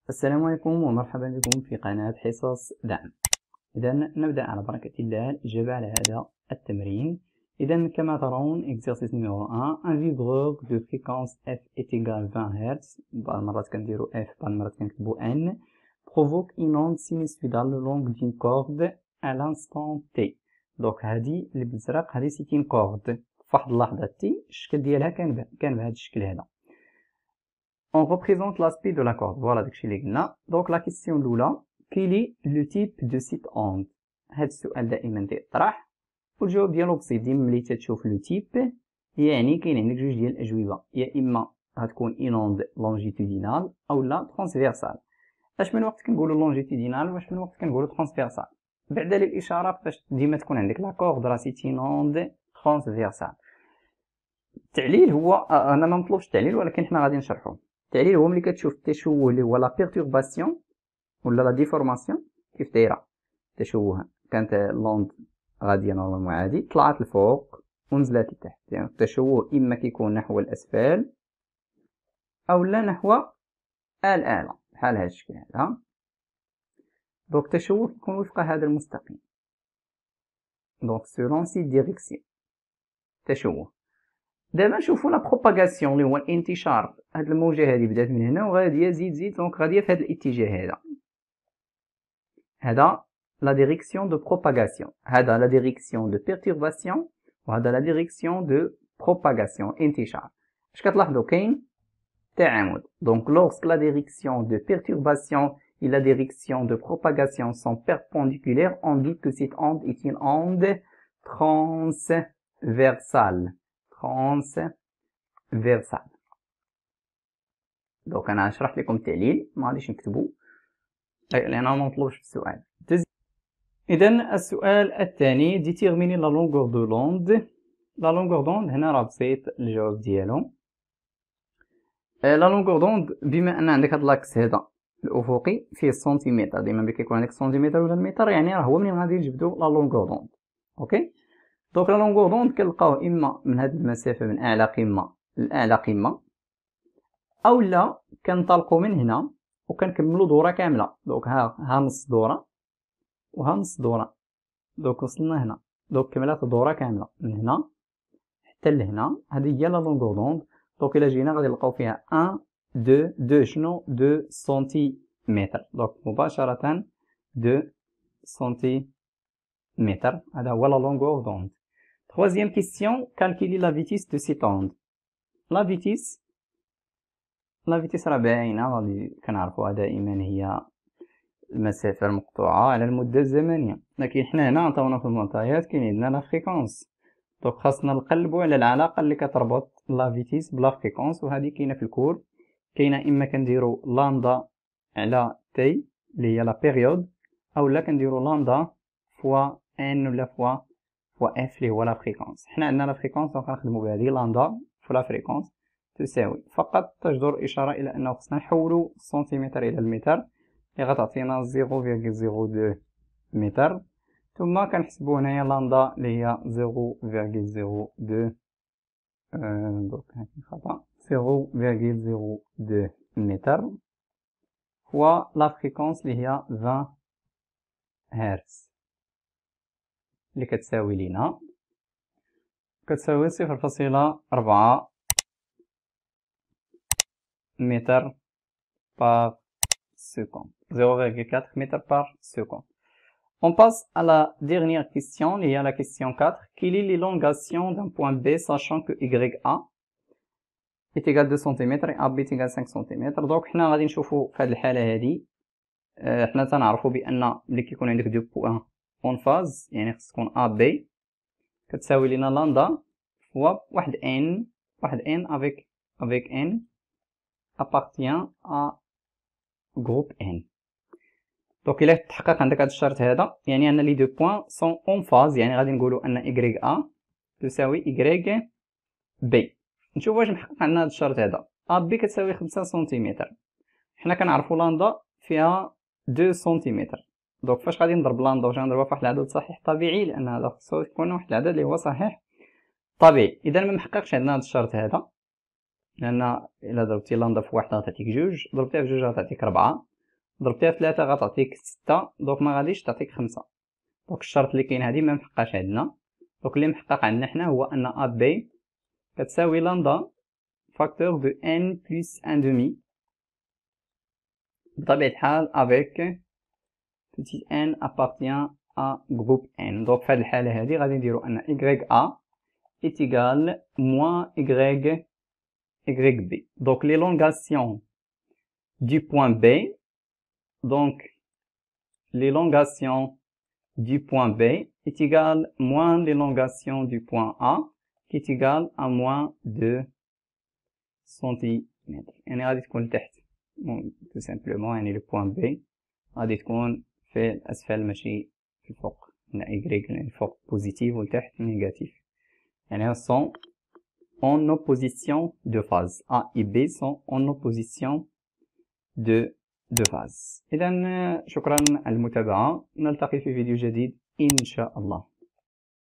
السلام عليكم ومرحبا بكم في قناة حصص دعم. إذا نبدأ على بركة الله الإجابة على هذا التمرين. إذا كما ترون exercice numéro 1 un vibreur de fréquence f est égal 20 Hz، بعض المرات كنديرو f بعض المرات كنكتبو n، provoque une onde sinusoïdale le long d'une corde à l'instant t. دونك هذه اللي بالازرق هذه سي une corde، فواحد اللحظة t الشكل ديالها كان بهذا الشكل هذا. On représente l'aspect de la corde. Voilà داكشي اللي قلنا. Donc la question الأولى quel est le type de cette onde؟ هاد السؤال دائما تيطرح والجواب ديالو بسيط. ديما ملي تتشوف لو تيب يعني كاين عندك جوج ديال الأجوبة، يا إما غتكون une onde longitudinale أولا transversale. اش من وقت كنقولوا longitudinale واش من وقت كنقولوا transversale؟ بعدا للإشارة باش ديما تكون عندك لا كورد راه سي une onde transversale. التعليل هو أنا ما مطلوبش التعليل ولكن حنا غادي نشرحوه. التعليل هو ملي كتشوف التشوه اللي هو لا بيرتورباسيون ولا لا ديفورماسيون كيف دايره. تشوه كانت لوند غاديه نورمالمون عادي طلعت الفوق ونزلت لتحت، يعني التشوه اما كيكون نحو الاسفل او لا نحو الاعلى بحال هذا الشكل هذا. دونك التشوه كيكون وفق هذا المستقيم، دونك سولون سي ديريكسيون تشوه. دابا نشوفو لا بروباغاسيون اللي هو الانتشار. هاد الموجة هادي بدات من هنا وغادية زيد دونك غادية في هاد الاتجاه هذا لا ديريكسيون دو بروباغاسيون، هذا لا ديريكسيون دو بيرتورباسيون وهذا لا ديريكسيون دو بروباغاسيون انتشار. اش كتلاحظوا كاين تعامد. دونك lorsque la direction de perturbation et la direction de propagation sont perpendiculaires on dit que cette onde est une onde transversale. دونك انا شرحت لكم التعليل ما غاديش نكتبو لان ما مطلوبش في السؤال. اذا السؤال الثاني ديتيرميني لا لونغور دو لوند. لا لونغور دوند هنا راه بسيط الجواب ديالو. لا لونغور دوند بما ان عندك هاد لاكس هذا الافقي فيه السنتيمتر، ديما ملي كيكون عندك السنتيمتر ولا المتر يعني راه هو منين غادي نجبدو لا لونغور دوند. اوكي دونك لا لونغور دوند كنلقاوه اما من هاد المسافه من اعلى قمه لاعلى قمه اولا كنطلقوا من هنا وكنكملوا دوره كامله. دونك ها نص دوره وها نص دوره، دونك وصلنا هنا دونك كملات دوره كامله من هنا حتى لهنا. هذه هي لا لونغور دوند. دونك الا جينا غادي نلقاو فيها 1 2 شنو 2 سنتيمتر. دونك مباشره 2 سنتيمتر هذا هو لا لونغور دوند. Troisième question, calculer la vitesse de cette onde. La vitesse راه باينة غادي كنعرفوها دائما هي المسافة المقطوعة على المدة الزمنية، لكن حنا هنا عطاونا في المعطيات كاين عندنا لا فريكونس. دونك خاصنا نقلبو على العلاقة اللي كتربط لا فيتيس بلا فريكونس، وهذه كاينة في الكور. كاينة اما كنديرو لامدا على تي اللي هي لا بيريود اولا كنديرو لامدا فوا ان ولا فوا اف اللي هو لا فريكونس. حنا عندنا لا فريكونس دونك غنخدمو بهذه لامدا فوا لا فريكونس تساوي فقط تجدر إشارة إلى أنه خصنا نحولو السنتيمتر إلى المتر اللي غتعطينا 0.02 متر، ثم كنحسبو هنايا لامدا اللي هي 0.02 دونك هاكي خطأ 0.02 متر فوا لا فريكونس اللي هي 20 هرتز اللي كتساوي لينا كتساوي 0.4 متر par seconde. 0,4 mètres par seconde. On passe à la dernière question, il y a la question 4. Quelle est l'élongation d'un point B sachant que YA est égal 2 cm et AB est égal 5 cm. Donc حنا غادي نشوفو في هذه الحالة هذه حنا تنعرفو بأن ملي كيكون عندك دو بوان اون فاز يعني خص تكون AB كتساوي لينا لامدا فوا واحد n avec n appartient à groupe n. دونك إلا تحقق عندك هذا الشرط هذا يعني أن لي دو بوان سون اون فاز، يعني غادي نقولو أن YA تساوي YB. نشوف واش محقق عندنا هذا الشرط هذا. AB كتساوي 5 سنتيمتر، حنا كنعرفو لامدا فيها 2 سنتيمتر. دونك فاش غادي نضرب لامدا واش غنضربها في واحد العدد صحيح طبيعي لأن هذا خصو يكون واحد العدد اللي هو صحيح طبيعي. إذا ما محققش عندنا هذا الشرط هذا لأن إلا ضربتي لامدا في واحد غتعطيك جوج، ضربتيها في جوج غتعطيك 4. ضربتيها في 3 غتعطيك 6 دونك ما غاديش تعطيك 5. دونك الشرط اللي كاين هادي ما محققاش عندنا. دونك اللي محقق عندنا حنا هو ان ا بي كتساوي لامدا فاكتور دو n plus 1/2 بطبيعة الحال avec petit n appartient à groupe n. دونك في هاد الحالة هادي غادي نديرو ان ya est égal moins yb. Donc l'élongation du point B, donc l'élongation du point B est égale moins l'élongation du point A qui est égal à moins 2 cm. يعني غادي تكون لتحت tout simplement. يعني le point B غادي تكون في الأسفل ماشي في الفوق. هنا y الفوق بوزيتيف ولتحت نيجاتيف. يعني sont en opposition de phase. A et B sont en opposition de phase. إذا شكرا على المتابعة. نلتقي في فيديو جديد إن شاء الله.